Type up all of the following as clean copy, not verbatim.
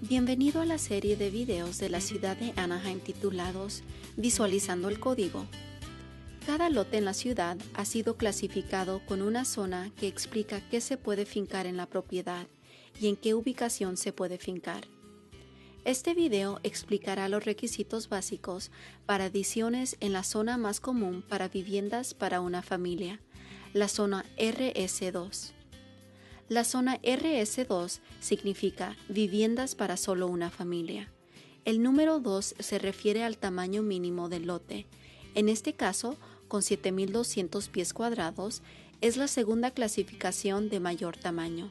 Bienvenido a la serie de videos de la ciudad de Anaheim titulados Visualizando el código. Cada lote en la ciudad ha sido clasificado con una zona que explica qué se puede fincar en la propiedad y en qué ubicación se puede fincar. Este video explicará los requisitos básicos para adiciones en la zona más común para viviendas para una familia, la zona RS2. La zona RS2 significa viviendas para solo una familia. El número 2 se refiere al tamaño mínimo del lote. En este caso, con 7,200 pies cuadrados, es la segunda clasificación de mayor tamaño.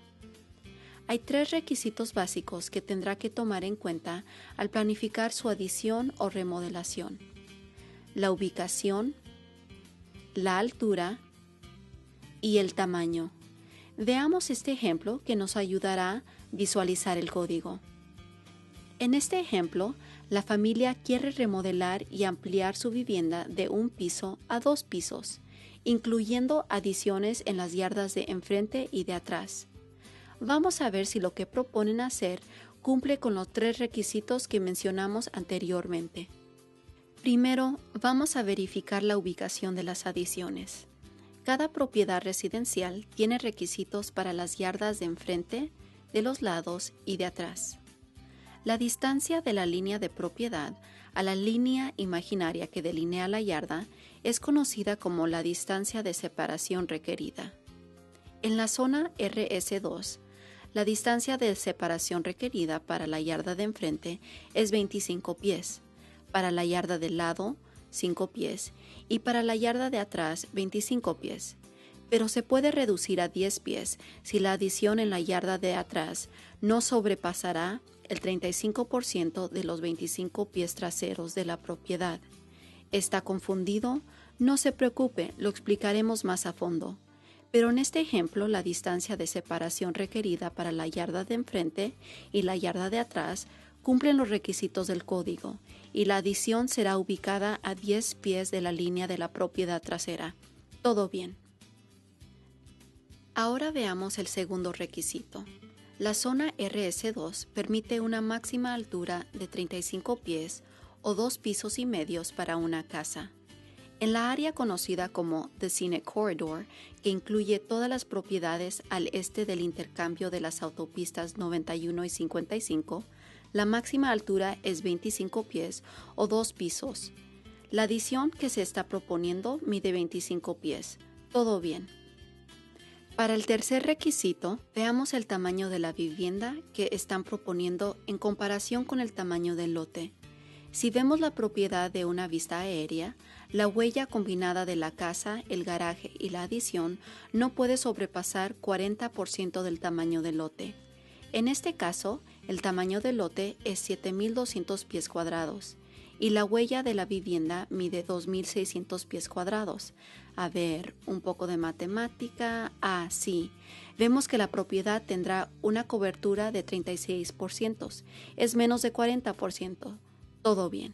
Hay 3 requisitos básicos que tendrá que tomar en cuenta al planificar su adición o remodelación: la ubicación, la altura y el tamaño. Veamos este ejemplo que nos ayudará a visualizar el código. En este ejemplo, la familia quiere remodelar y ampliar su vivienda de 1 piso a 2 pisos, incluyendo adiciones en las yardas de enfrente y de atrás. Vamos a ver si lo que proponen hacer cumple con los 3 requisitos que mencionamos anteriormente. Primero, vamos a verificar la ubicación de las adiciones. Cada propiedad residencial tiene requisitos para las yardas de enfrente, de los lados y de atrás. La distancia de la línea de propiedad a la línea imaginaria que delinea la yarda es conocida como la distancia de separación requerida. En la zona RS2, la distancia de separación requerida para la yarda de enfrente es 25 pies, para la yarda del lado, 5 pies, y para la yarda de atrás 25 pies, pero se puede reducir a 10 pies si la adición en la yarda de atrás no sobrepasará el 35% de los 25 pies traseros de la propiedad. ¿Está confundido? No se preocupe, lo explicaremos más a fondo. Pero en este ejemplo, la distancia de separación requerida para la yarda de enfrente y la yarda de atrás cumplen los requisitos del código, y la adición será ubicada a 10 pies de la línea de la propiedad trasera. Todo bien. Ahora veamos el segundo requisito. La zona RS2 permite una máxima altura de 35 pies o 2 pisos y medios para una casa. En la área conocida como The Scenic Corridor, que incluye todas las propiedades al este del intercambio de las autopistas 91 y 55, la máxima altura es 25 pies o 2 pisos. La adición que se está proponiendo mide 25 pies. Todo bien. Para el tercer requisito, veamos el tamaño de la vivienda que están proponiendo en comparación con el tamaño del lote. Si vemos la propiedad de una vista aérea, la huella combinada de la casa, el garaje y la adición no puede sobrepasar 40% del tamaño del lote. En este caso, el tamaño del lote es 7,200 pies cuadrados y la huella de la vivienda mide 2,600 pies cuadrados. A ver, un poco de matemática. Sí. Vemos que la propiedad tendrá una cobertura de 36%. Es menos de 40%. Todo bien.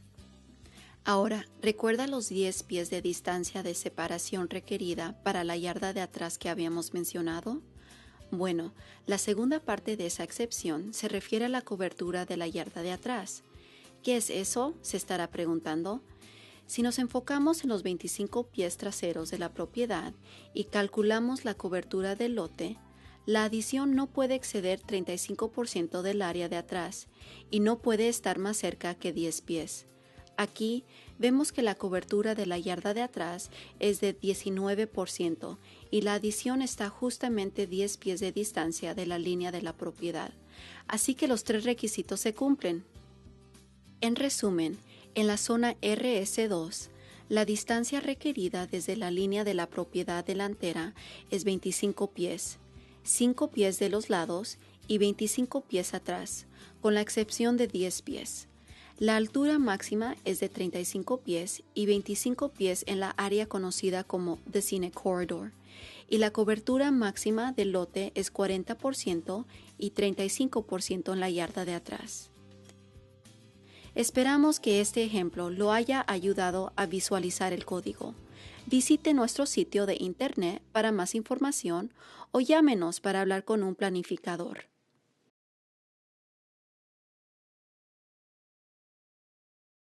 Ahora, ¿recuerda los 10 pies de distancia de separación requerida para la yarda de atrás que habíamos mencionado? Bueno, la segunda parte de esa excepción se refiere a la cobertura de la yarda de atrás. ¿Qué es eso?, se estará preguntando. Si nos enfocamos en los 25 pies traseros de la propiedad y calculamos la cobertura del lote, la adición no puede exceder 35% del área de atrás y no puede estar más cerca que 10 pies. Aquí vemos que la cobertura de la yarda de atrás es de 19% y la adición está justamente 10 pies de distancia de la línea de la propiedad. Así que los 3 requisitos se cumplen. En resumen, en la zona RS2, la distancia requerida desde la línea de la propiedad delantera es 25 pies, 5 pies de los lados y 25 pies atrás, con la excepción de 10 pies. La altura máxima es de 35 pies y 25 pies en la área conocida como The Scenic Corridor, y la cobertura máxima del lote es 40% y 35% en la yarda de atrás. Esperamos que este ejemplo lo haya ayudado a visualizar el código. Visite nuestro sitio de internet para más información o llámenos para hablar con un planificador.